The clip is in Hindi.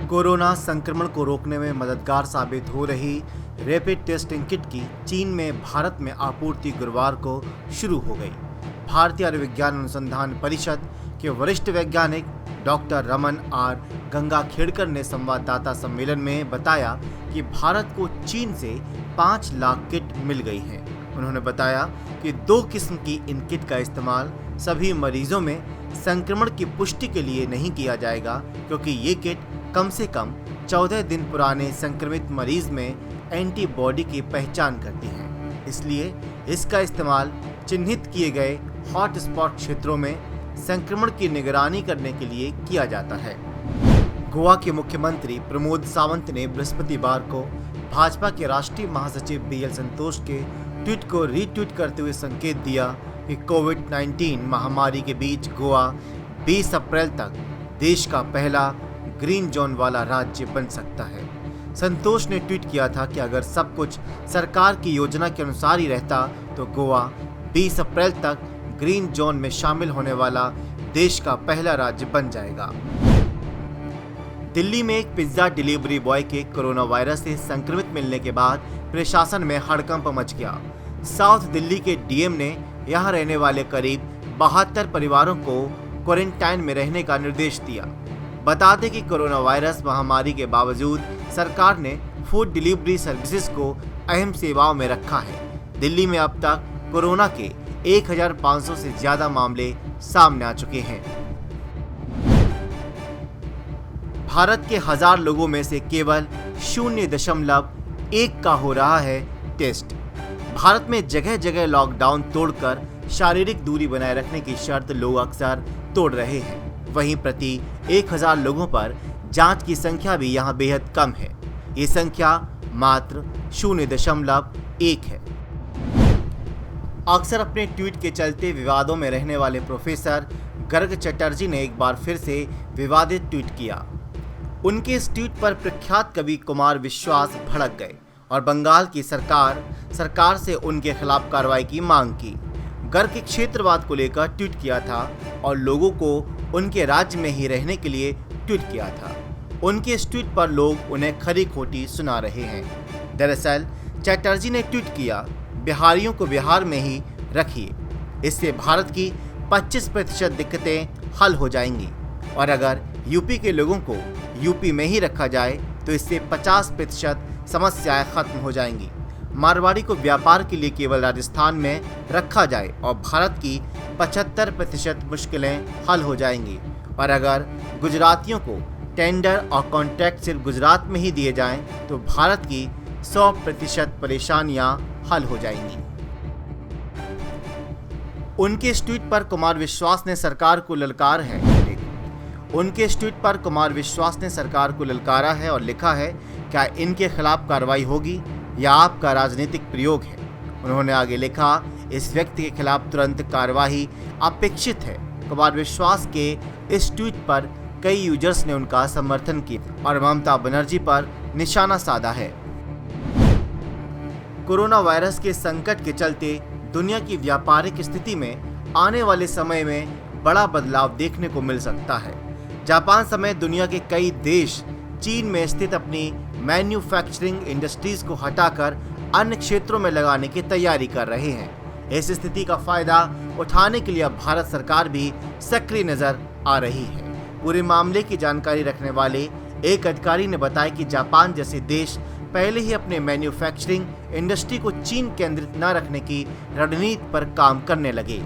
कोरोना संक्रमण को रोकने में मददगार साबित हो रही रैपिड टेस्टिंग किट की चीन में भारत में आपूर्ति गुरुवार को शुरू हो गई। भारतीय आयुर्विज्ञान अनुसंधान परिषद के वरिष्ठ वैज्ञानिक डॉक्टर रमन आर गंगाखेड़कर ने संवाददाता सम्मेलन में बताया कि भारत को चीन से 5 लाख किट मिल गई हैं। उन्होंने बताया कि 2 किस्म की इन किट का इस्तेमाल सभी मरीजों में संक्रमण की पुष्टि के लिए नहीं किया जाएगा, क्योंकि ये किट कम से कम 14 दिन पुराने संक्रमित मरीज में एंटीबॉडी की पहचान करती है। इसलिए इसका इस्तेमाल चिन्हित किए गए हॉटस्पॉट क्षेत्रों में संक्रमण की निगरानी करने के लिए किया जाता है। गोवा के मुख्यमंत्री प्रमोद सावंत ने बृहस्पतिवार को भाजपा के राष्ट्रीय महासचिव बीएल संतोष के ट्वीट को रीट्वीट करते हुए संकेत दिया कि कोविड-19 महामारी के बीच गोवा 20 अप्रैल तक देश का पहला ग्रीन जोन वाला राज्य बन सकता है। संतोष ने ट्वीट किया था कि अगर सब कुछ सरकार की योजना के अनुसार ही रहता तो गोवा 20 अप्रैल तक ग्रीन जोन में शामिल होने वाला देश का पहला राज्य बन जाएगा। दिल्ली में एक पिज्जा डिलीवरी बॉय के कोरोना वायरस से संक्रमित मिलने के बाद प्रशासन में हड़कंप मच गया। साउथ दिल्ली के डीएम ने यहां रहने वाले करीब 72 परिवारों को क्वारंटाइन में रहने का निर्देश दिया। बता दें कि कोरोना वायरस महामारी के बावजूद सरकार ने फूड डिलीवरी सर्विसेज को अहम सेवाओं में रखा है। दिल्ली में अब तक कोरोना के 1500 से ज्यादा मामले सामने आ चुके हैं। भारत के 1000 लोगों में से केवल 0.1 का हो रहा है टेस्ट। भारत में जगह जगह लॉकडाउन तोड़कर शारीरिक दूरी बनाए रखने की शर्त लोग अक्सर तोड़ रहे हैं। वहीं प्रति 1000 लोगों पर जांच की संख्या भी यहां बेहद कम है। ये संख्या मात्र 0.1 है। अक्सर अपने ट्वीट के चलते विवादों में रहने वाले प्रोफेसर गर्ग चटर्जी ने एक बार फिर से विवादित ट्वीट किया। उनके इस ट्वीट पर प्रख्यात कवि कुमार विश्वास भड़क गए और बंगाल की सरकार से उनके खिलाफ कार्रवाई की मांग की। गर्ग के क्षेत्रवाद को लेकर ट्वीट किया था और लोगों को उनके राज्य में ही रहने के लिए ट्वीट किया था। उनके इस ट्वीट पर लोग उन्हें खरी खोटी सुना रहे हैं। दरअसल चटर्जी ने ट्वीट किया, बिहारियों को बिहार में ही रखिए, इससे भारत की 25% दिक्कतें हल हो जाएंगी, और अगर यूपी के लोगों को यूपी में ही रखा जाए तो इससे 50% समस्याएं खत्म हो जाएंगी। मारवाड़ी को व्यापार के लिए केवल राजस्थान में रखा जाए और भारत की 75% मुश्किलें हल हो जाएंगी, और अगर गुजरातियों को टेंडर और कॉन्ट्रैक्ट सिर्फ गुजरात में ही दिए जाएं तो भारत की 100% परेशानियां हल हो जाएंगी। उनके इस ट्वीट पर कुमार विश्वास ने सरकार को ललकारा है और लिखा है, क्या इनके खिलाफ कार्रवाई होगी या आपका राजनीतिक प्रयोग है। उन्होंने आगे लिखा, इस व्यक्ति के खिलाफ तुरंत कार्यवाही अपेक्षित है। कुमार विश्वास के इस ट्वीट पर कई यूजर्स ने उनका समर्थन किया और ममता बनर्जी पर निशाना साधा है। कोरोना वायरस के संकट के चलते दुनिया की व्यापारिक स्थिति में आने वाले समय में बड़ा बदलाव देखने को मिल सकता है। जापान समेत दुनिया के कई देश चीन में स्थित अपनी मैन्युफैक्चरिंग इंडस्ट्रीज को हटाकर अन्य क्षेत्रों में लगाने की तैयारी कर रहे हैं। इस स्थिति का फायदा उठाने के लिए अब भारत सरकार भी सक्रिय नजर आ रही है। पूरे मामले की जानकारी रखने वाले एक अधिकारी ने बताया कि जापान जैसे देश पहले ही अपने मैन्युफैक्चरिंग इंडस्ट्री को चीन केंद्रित न रखने की रणनीति पर काम करने लगे।